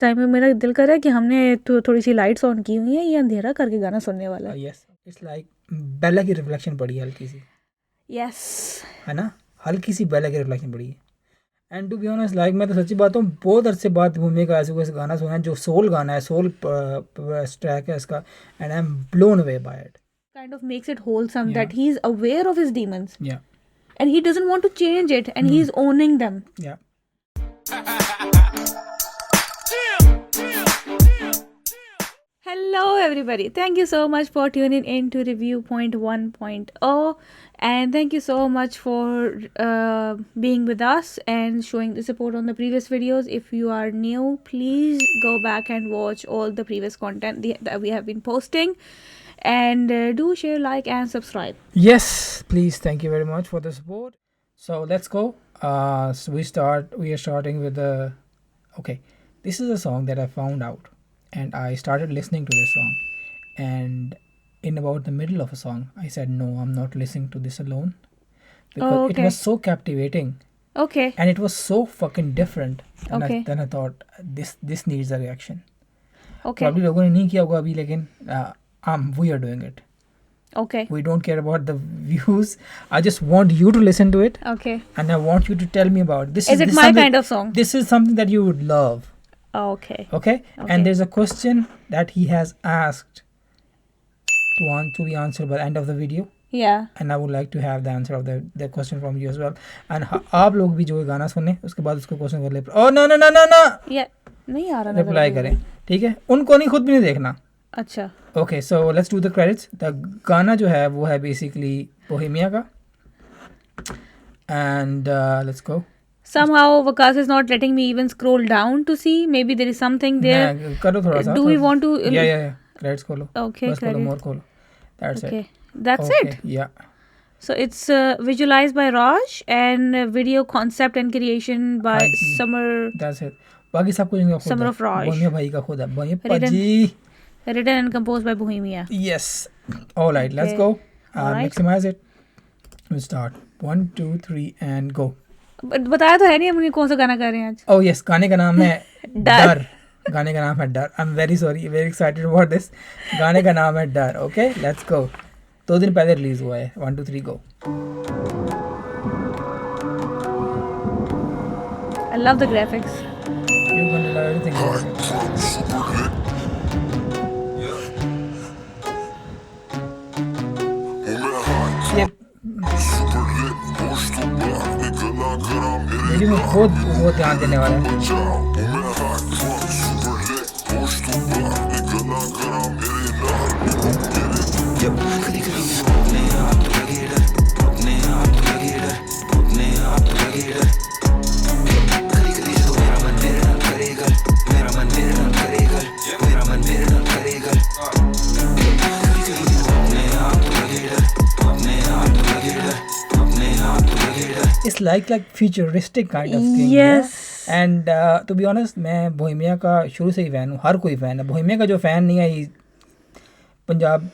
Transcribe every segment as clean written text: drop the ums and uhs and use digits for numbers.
Time में मेरा दिल कर रहा है कि हमने थोड़ी सी लाइट्स ऑन की हुई है, ये अंधेरा करके गाना सुनने वाला है। यस, इट्स लाइक बेला की रिफ्लेक्शन पड़ी है हल्की सी, यस है ना, हल्की सी बेला की रिफ्लेक्शन पड़ी है। And to be honest like मैं तो सच्ची बात हूँ, बहुत अरसे बाद भूमि का ऐसे कोई गाना सुना है जो सोल गाना है, सोल ट्रैक है इसका, and I am blown away by it. kind of makes it wholesome Yeah. that he's aware of his demons या and he doesn't want to change it and he's owning them. या Hello everybody, thank you so much for tuning in to Review Point 1.0 and thank you so much for being with us and showing the support on the previous videos. If you are new, please go back and watch all the previous content that we have been posting and do share, like and subscribe. Yes, please, thank you very much for the support. So let's go. So we are starting with the, okay, this is a song that I found out and I started listening to this song, and in about the middle of a song I said no, I'm not listening to this alone, because Oh, it okay. was so captivating Okay. and it was so fucking different, and Okay. then I thought this needs a reaction. Okay. Probably लोगों ने नहीं किया होगा अभी, लेकिन we are doing it. Okay. We don't care about the views. I just want you to listen to it, Okay. and I want you to tell me about it. Is it my kind of song? This is something that you would love. Okay. Okay? Okay. And there's a question that he has asked to be answered by the end of the video, Yeah. and I would like to have the answer of the question from you as well. And आप लोग भी जो ये गाना सुने उसके बाद उसको क्वेश्चन कर ले, oh no Yeah. नहीं आ रहा ना रिप्लाई मेरा करें, ठीक है, उनको नहीं, खुद भी नहीं देखना. अच्छा. Okay, so let's do the credits. The गाना जो है वो है basically बोहेमिया का, and let's go. Somehow Vakas is not letting me even scroll down to see. Maybe there is something there. मैं करो थोड़ा सा. Do we want to? Yeah. Credits खोलो. Okay. बस खोलो, Credit. more खोलो. That's Okay. it. That's Okay, it. Yeah. So it's visualized by Raj and video concept and creation by हाँ जी. Summer. That's it. बाकी सब कुछ इनका खुद Summer है. of Raj. बोहेमिया भाई का खुद है. बोहेमिया Written- पाजी. Written and composed by Bohemia. Yes. All right. Let's Okay. go. All right. Maximize it. We'll start. 1, 2, 3 and go. बताया तो है नहीं हमने कौन सा गाना कर रहे हैं आज. Oh yes. गाने का नाम है डर. डर. गाने का नाम है डर. I'm very sorry. Very excited about this. गाने का नाम है डर. Okay. Let's go. 2 दिन पहले रिलीज हुआ है. 1, 2, 3 go. I love the graphics. You're going to love everything about it. ये मेरी में बहुत ध्यान देने वाला है. It's like futuristic kind of thing. Yes. Yeah? And to be honest, मैं बोहेमिया का शुरू से ही फ़ैन हूँ. हर कोई फ़ैन है बोहेमिया का. जो फ़ैन नहीं है, पंजाब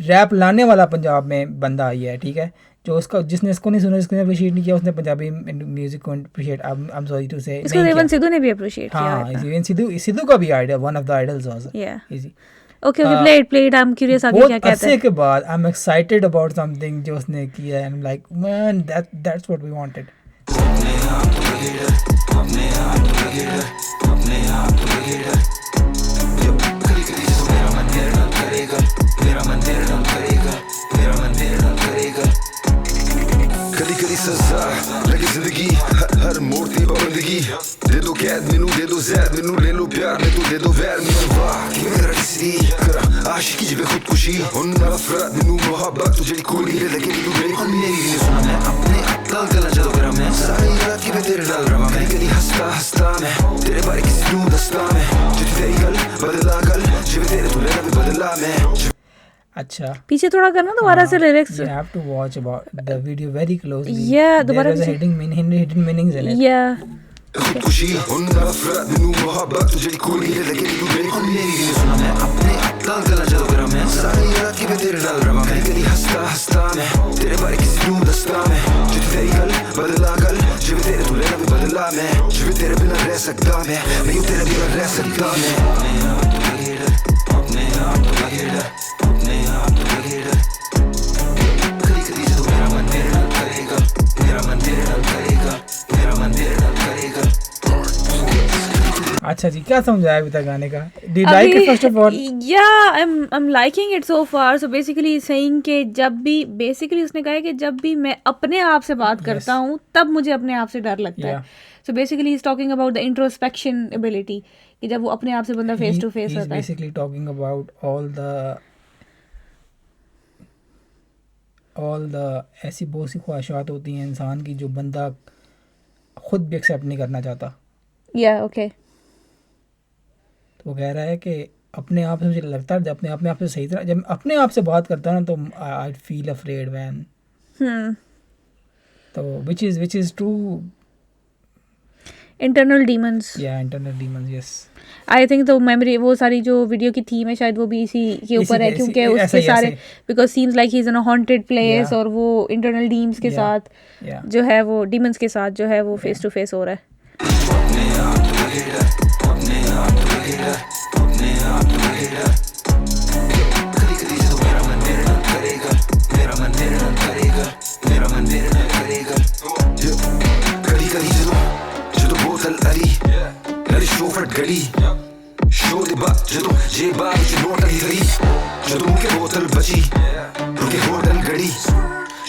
रैप लाने वाला पंजाब में बंदा आई है, ठीक है, जो उसका जिसने इसको नहीं सुना, जिसने अप्रिशिएट नहीं किया, उसने पंजाबी म्यूजिक को appreciate, I am sorry to say, इसको इवन सिद्धू ने भी अप्रिशिएट किया. हाँ, इवन सिद्धू का भी idea, one of the idols was. Yeah. Easy. Okay, play it. I'm curious आगे बहुत क्या कहता अच्छे है. के बाद I am excited about something जो उसने किया है. I am like man, that's what we wanted. कदी सजा लगे जिंदगी हर मोड़ दी पाबंदगी. दे दो कैद मैनू, दे दो जैद मैनू, ले लो प्यार में तो दे दो वैर मैनू. वाह कि मेरा किसी करा आशिकी जिਵੇਂ खुदकुशी. हुन नफरत मैनू मोहब्बत तो जेडी कोली दे लगे तू मेरी कोई मेरी नहीं सुना. मैं अपने अक्ल गला जदों करा मैं सारी रात की मैं तेरे नाल रहा. मैं कदी हंसता मैं तेरे बारे किसी नू दसदा मैं. जिथे तेरी गल बदला गल जिਵੇਂ तेरे तो लेना भी बदला मैं. अच्छा, पीछे थोड़ा करना दोबारा से lyrics. You have to watch about the video very closely. Yeah, there दोबारा was a पीछे. hidden meanings in it. Yeah. खुदकुशी. हुन नफरत मैनू मोहब्बत तो जेडी कोली दे लगे तू मेरी कोई मेरी नहीं सुना. मैं अपने अक्ल गला जदों करा मैं मैं सारी रात मैं तेरे नाल रवां मैं कदी हंसदा हंसदा मैं तेरे बारे किसी नूं दसदा मैं जित तेरी गल बदला गल जिवें तेरे तू लेना भी बदला मैं जिवें तेरे बिना रह सकदा मैं नहीं तेरे बिना रह सकदा मैं अपने आप तो लगे डर अपने आप तो लगे डर अपने आप तो लगे डर कदी कदी जदों मेरा मन तेरे नाल करेगा मेरा मन तेरे नाल करेगा मेरा मन तेरे नाल करेगा अच्छा जी, क्या समझाया अभी तक गाने का? Did you like it first of all? Yeah, I'm liking it so far. So basically saying कि जब भी basically उसने कहा है कि जब भी मैं अपने आप से बात करता हूँ तब मुझे अपने आप से डर लगता है. So basically he's talking about the introspection ability कि जब वो अपने आप से बंदा face to face होता है. He's basically talking about all the ऐसी बहुत सी ख्वाहिशात होती हैं इंसान की जो बंदा खुद भी एक्सेप्ट नहीं करना चाहता. Yeah, okay. तो वो कह रहा है कि अपने आप से मुझे लगता है जब अपने आप से सही तरह जब अपने आप से बात करता हूँ ना तो आई फील अफ्रेड मैन. तो which is true. Internal demons. Yeah, internal demons, yes. I think तो मेमोरी वो सारी जो वीडियो की थीम है शायद वो भी इसी के ऊपर है क्योंकि उसके सारे because seems like he is in a haunted place और वो इंटरनल डीम्स के साथ जो है वो डीमंस के साथ जो है वो फेस टू फेस हो रहा है. गली शो दे बात जदों जे बात च नोट ली गई जदों के बोतल बची रुके होटल गड़ी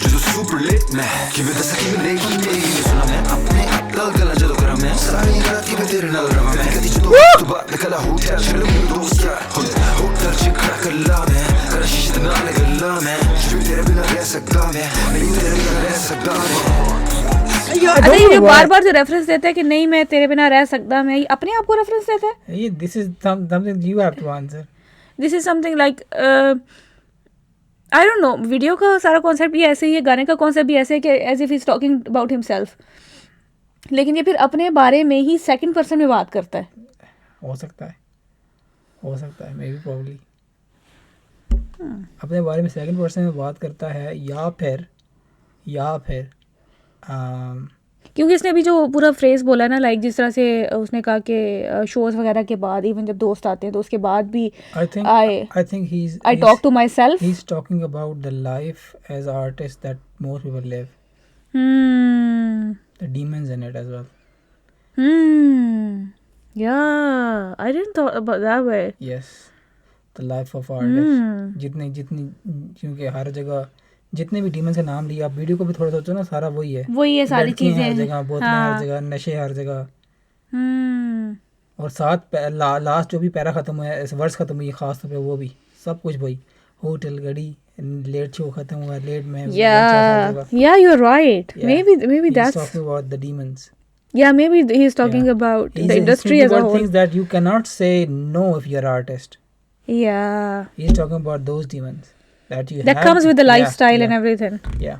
जदों सुपर लेट मैं कि मैं दस की मैं नहीं मेरी सुना मैं अपने अकल गला जदों करा मैं सारी रात की मैं तेरे नाल रवां मैं कदी जदों तू बात कला होटल शर्म मेरे दोस्त यार होटल च खड़ा कला मैं कर शीशे नाल गला मैं जो तेरे बिना रह सकदा मैं नहीं तेरे बिना रह सकदा मैं. अरे ये बार बार जो रेफरेंस देता है कि नहीं मैं तेरे बिना रह सकता मैं अपने आप को रेफरेंस देता है. ये this is something you have to answer. This is something like I don't know. Video का सारा कॉन्सेप्ट भी ऐसे ही है, गाने का कॉन्सेप्ट भी ऐसे है कि as if he is talking about himself, लेकिन ये फिर अपने बारे में ही सेकंड पर्सन में बात करता है. हो सकता है मे बी प्रॉब्ली अपने बारे में सेकंड पर्सन में बात करता है या फिर क्योंकि इसने अभी जो पूरा फ्रेज बोला ना लाइक जिस तरह से उसने कहा कि शोज वगैरह के बाद इवन जब दोस्त आते हैं तो उसके बाद भी I think I talk to myself. He's talking about the life as artist that most people live. The demons in it as well. Yeah, I didn't thought about that way. Yes, the life of artist. जितनी क्योंकि हर जगह जितने भी demons के नाम लिए आप video को भी थोड़ा सोचो ना सारा वही है सारी चीजें हर जगह बोतलें हर जगह नशे हर जगह. और साथ लास्ट जो भी पैरा खत्म हुआ है वर्स खत्म हुई खास तौर पे वो भी सब कुछ वही होटल गड़ी लेट शो खत्म हुआ लेट में yeah you're right. maybe that's talking about the demons. Yeah, maybe he's talking about the industry as a whole. Things that you cannot say no if you're an artist. Yeah, he's talking about those demons that comes with the lifestyle and everything. Yeah.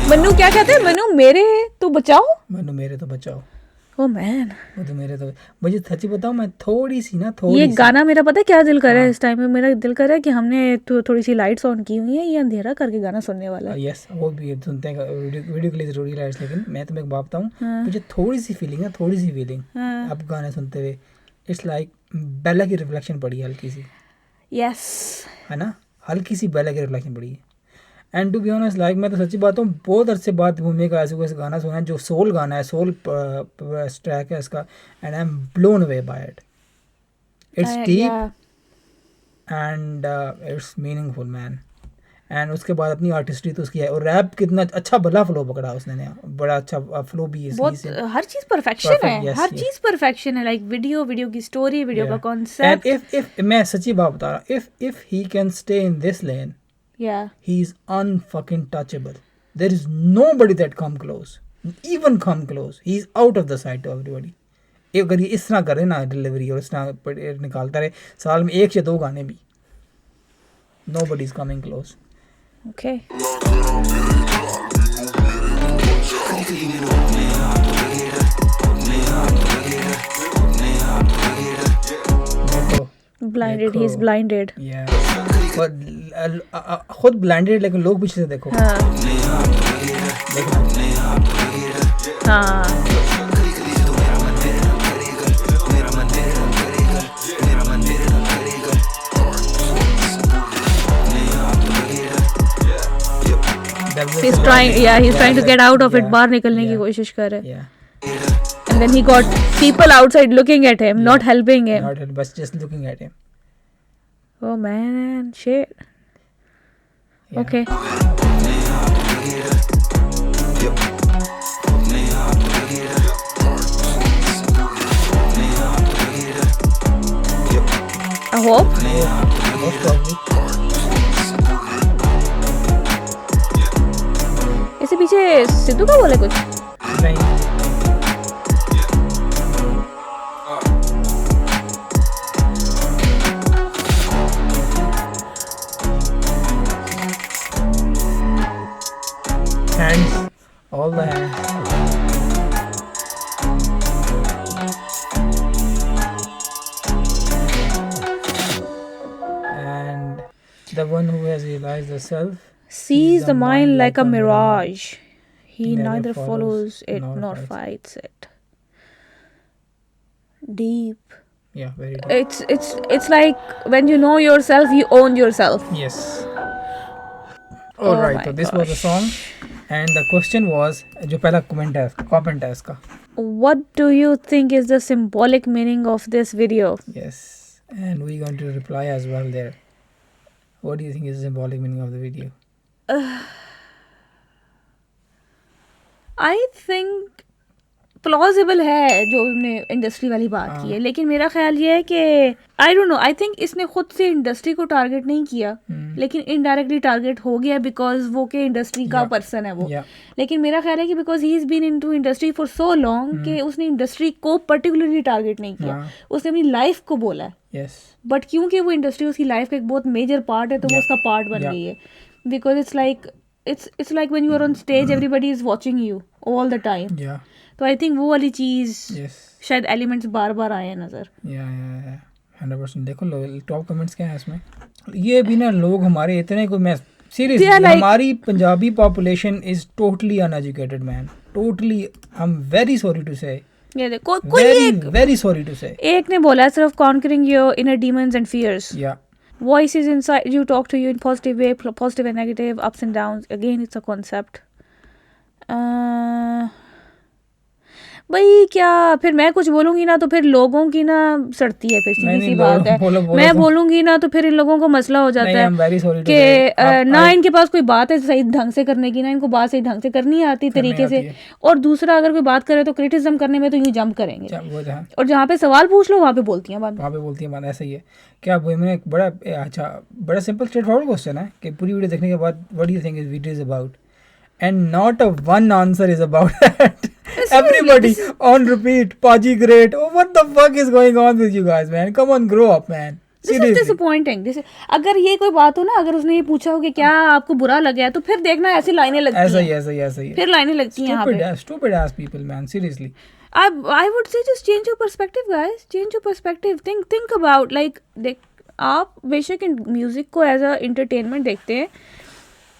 Mannu क्या कहते हैं? मन्नू मेरे तो बचाओ. Oh man. वो तो मेरे तो मुझे सच्ची बताऊं मैं थोड़ी सी ये गाना मेरा पता है क्या दिल कर रहा है इस टाइम में. मेरा दिल कर रहा है कि हमने थोड़ी सी लाइट्स ऑन की हुई है, ये अंधेरा करके गाना सुनने वाला है. यस वो भी सुनते हैं वीडियो के लिए जरूरी लाइट्स. लेकिन मैं तुम्हें एक बात बताऊं मुझे थोड़ी सी फीलिंग अब गाने सुनते हुए इट्स लाइक बेला की रिफ्लेक्शन पड़ी है हल्की सी. यस है ना, हल्की सी बेला की रिफ्लेक्शन पड़ी है. And to be honest like मैं तो सच्ची बात हूँ बहुत अरसे बाद भूमि का ऐसे गाना सुना है जो सोल गाना है, सोल ट्रैक है इसका and I am blown away by it. It's deep and it's meaningful man. And उसके बाद अपनी आर्टिस्ट्री तो उसकी है और रैप कितना अच्छा भला फ्लो पकड़ा उसने, बड़ा अच्छा फ्लो भी है. हर चीज़ परफेक्शन है, हर चीज़ परफेक्शन है. लाइक वीडियो की स्टोरी, वीडियो का कॉन्सेप्ट. इफ मैं सच्ची बात बता रहा हूँ if he can stay in this lane yeah he's unfucking touchable. There is nobody that come close, he's out of the sight of everybody. अगर ये इस तरह करे ना डिलीवरी और इस तरह निकालता रहे साल में 1 या 2 गाने भी nobody is coming close. Okay. देखो Blinded. He's देखो। blinded. या खुद ब्लाइंडेड लेकिन लोग पीछे से देखो हाँ. देखना हाँ. He's trying. Yeah, he's trying to get out of it. बाहर निकलने की कोशिश कर रहा है. या And then he got people outside looking at him, not helping him. Not बस just looking at him Oh man, shit. Okay. I hope. Most probably इससे पीछे सिद्धू का बोले कुछ. नहीं hands all the hands and the one who has realized the self Sees the mind like a mirage. He Neither neither follows follows it nor nor fights fights it. Deep. yeah very deep. It's like when you know yourself, you own yourself. Yes. Oh All right. my So this was the gosh. song, and the question was जो पहला comment है इसका. What do you think is the symbolic meaning of this video? Yes, and we're going to reply as well there. What do you think is the symbolic meaning of the video? I think plausible है जो हमने industry वाली बात की है, लेकिन मेरा ख्याल ये है कि आई डोंट नो, आई थिंक इसने खुद से इंडस्ट्री को टारगेट नहीं किया, लेकिन इनडायरेक्टली टारगेट हो गया बिकॉज वो के इंडस्ट्री का Yeah. पर्सन है वो. Yeah. लेकिन मेरा ख्याल है कि because he is been into industry for so long कि उसने इंडस्ट्री को पर्टिकुलरली टारगेट नहीं किया, हाँ. उसने अपनी लाइफ को बोला है. Yes. बट क्योंकि वो इंडस्ट्री उसकी लाइफ का एक बहुत मेजर पार्ट है तो वो Yeah. उसका पार्ट बन Yeah. गई है. Because it's like when you are on stage everybody is watching you all the time. Yeah. तो आई थिंक वो वाली चीज Yes. शायद एलिमेंट्स बार बार आए हैं नजर. Yeah. 100%. देखो टॉप कमेंट्स क्या है इसमें. ये भी ना लोग हमारे इतने को मैं सीरियसली They are like- हमारी Punjabi population is totally uneducated man. Totally I am very sorry to say. ये देखो कोई वेरी एक वेरी सॉरी टू से. एक ने बोला सिर्फ conquering your inner demons and fears. या Voices inside you talk to you in positive way, positive and negative, ups and downs. Again, it's a concept. भाई क्या फिर मैं कुछ बोलूंगी ना तो फिर लोगों की ना सड़ती है, फिर सीधी नहीं, सी नहीं, बात है. बोलो मैं तो। बोलूंगी ना तो फिर इन लोगों को मसला हो जाता नहीं, I'm है very sorry to कि say. ना इनके पास कोई बात है सही ढंग से करने की, ना इनको बात सही ढंग से करनी आती तरीके से, आती है। और दूसरा अगर कोई बात करे तो क्रिटिसिज्म करने में तो यूं जंप करेंगे, वो जहाँ और जहाँ पे सवाल पूछ लो वहाँ पे बोलती हैं बात. वहाँ पे बोलती है बात ऐसा ही है. क्या वो मैंने एक बड़ा सिंपल स्ट्रेट फॉरवर्ड क्वेश्चन है कि पूरी वीडियो देखने के बाद what do you think is video is about, and not a one answer is about that. Everybody on repeat, Paji great. Oh, what the fuck is going on with you guys, man? Come on, grow up, man. This is Seriously. disappointing. अगर ये कोई बात हो ना, अगर उसने ये पूछा हो कि क्या आपको बुरा लगा है, तो फिर देखना ऐसी लाइनें लगती ऐसा ही हैं, ऐसा ही. फिर लाइनें लगती हैं यहाँ पे. Stupid ass people, man. Seriously. I would say just change your perspective, guys. Change your perspective. Think about like देख आप बेशक म्यूजिक को एज अ एंटरटेनमेंट देखते हैं,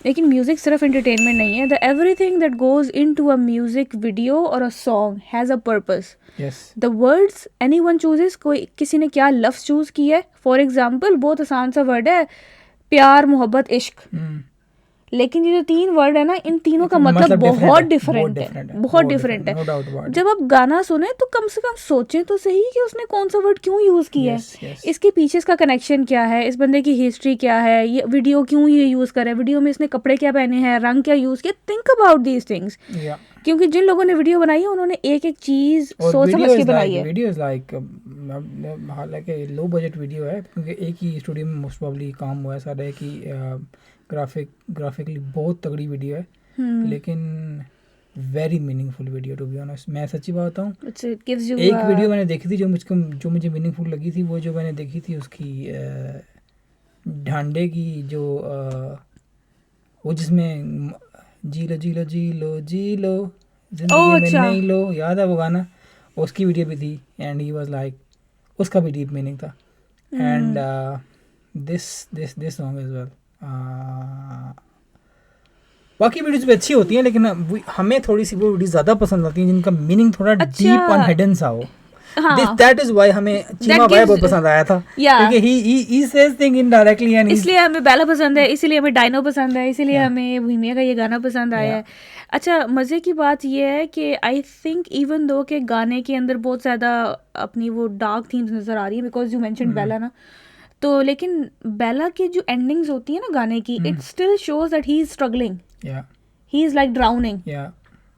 लेकिन म्यूजिक सिर्फ एंटरटेनमेंट नहीं है. The everything that goes into a music video और a song has a purpose. Yes. The words anyone chooses, कोई किसी ने क्या लफ्ज चूज किया है. फॉर एग्जाम्पल बहुत आसान सा वर्ड है प्यार, मोहब्बत, इश्क, लेकिन ये जो 3 वर्ड है ना, इन तीनों का मतलब बहुत डिफरेंट है, बहुत डिफरेंट है. No doubt about it. जब आप गाना सुने तो कम से कम सोचें तो सही कि उसने कौन सा वर्ड क्यों यूज किया Yes, है, yes. इसके पीछे इसका कनेक्शन क्या है, इस बंदे की हिस्ट्री क्या है, ये वीडियो क्यों ये यूज कर रहा है, वीडियो में इसने कपड़े क्या पहने हैं, रंग क्या यूज किया. Think about these things, Yeah. क्योंकि जिन लोगों ने वीडियो बनाई है उन्होंने एक एक चीज और सोच समझ के बनाई है. वीडियो इज लाइक हालांकि लो बजट वीडियो है क्योंकि एक ही स्टूडियो में मोस्ट प्रोबब्ली काम हुआ है सारा, एक ही ग्राफिकली बहुत तगड़ी वीडियो है, लेकिन very meaningful video to be honest. मैं सच्ची बात बताऊं, It gives you एक a- वीडियो मैंने देखी थी जो मुझे मीनिंगफुल लगी थी, वो जो मैंने देखी थी उसकी ढांडे की जो वो जिसमें जी लो जी लो जी लो जी लो ओह, जिंदगी में अच्छा। नहीं लो, याद है वो गाना? उसकी वीडियो भी थी एंड ही वाज लाइक, उसका भी डीप मीनिंग था. And this song as well. बाकी वीडियोज भी अच्छी होती हैं, लेकिन हमें थोड़ी सी वो वीडियो ज़्यादा पसंद आती हैं जिनका मीनिंग थोड़ा डीप और हिडन सा हो. हाँ, दैट इज व्हाई हमें चीमा भाई gives- बहुत पसंद आया था, या क्योंकि he says thing indirectly and इसलिए हमें बेला पसंद है, इसीलिए हमें डायनो पसंद है, इसीलिए Yeah. हमें भूमिया का ये गाना पसंद आया है. अच्छा, मज़े की बात ये है कि आई थिंक इवन दो के गाने के अंदर बहुत ज़्यादा अपनी वो डार्क थीम्स नज़र आ रही है, बिकॉज यू मेंशन बेला ना, तो लेकिन बेला की जो एंडिंग्स होती है ना गाने की, it still shows that he is struggling, या he is like drowning.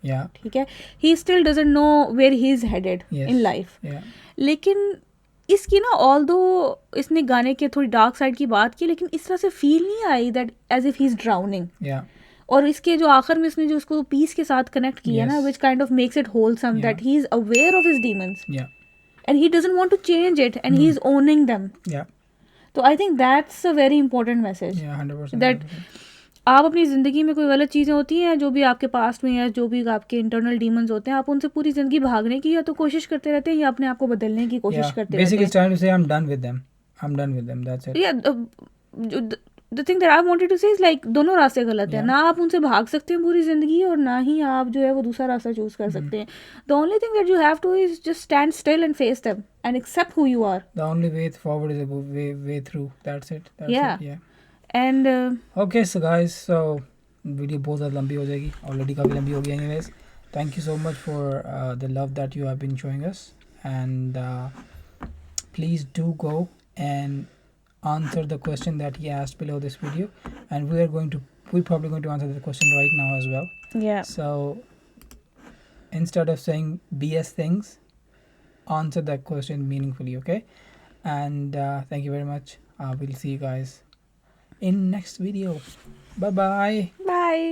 Yeah ठीक है, he still doesn't know where he is headed Yes. In life. Yeah लेकिन इसकी ना ऑल्दो इसने गाने के थोड़ी डार्क साइड की बात की, लेकिन इस तरह से फील नहीं I that as if he is drowning. या और इसके जो आखिर में इसने जो उसको पीस के साथ कनेक्ट किया ना, Yes. Which kind of makes it wholesome, Yeah. That he is aware of his demons या and he doesn't want to change it and he is owning them. या तो I think that's a very important message, या 100%. That आप अपनी ज़िंदगी में कोई गलत चीज़ें होती हैं जो भी आपके पास्ट में या जो भी आपके इंटरनल डीमंस होते हैं, आप उनसे पूरी ज़िंदगी भागने की या तो कोशिश करते रहते हैं या अपने आप को बदलने की कोशिश करते रहते Basically हैं. it's trying to say I'm done with them. I'm done with them. That's it. Yeah, the thing that I wanted to say is like दोनों रास्ते गलत हैं. Yeah. ना आप उनसे भाग सकते हैं पूरी ज़िंदगी, और ना ही आप जो है वो दूसरा रास्ता चूज़ कर सकते हैं. The only thing that you have to is just stand still and face them and accept who you are. The only way forward is a way through. That's it. That's Yeah. it. Yeah. And Okay, so guys, so video बहुत ज़्यादा लंबी हो जाएगी, already काफ़ी लंबी हो गई. Anyways, thank you so much for the love that you have been showing us, and please do go and answer the question that he asked below this video, and we're probably going to answer the question right now as well. yeah, So instead of saying BS things, answer that question meaningfully, okay? And thank you very much. We'll see you guys in next video. Bye bye. bye.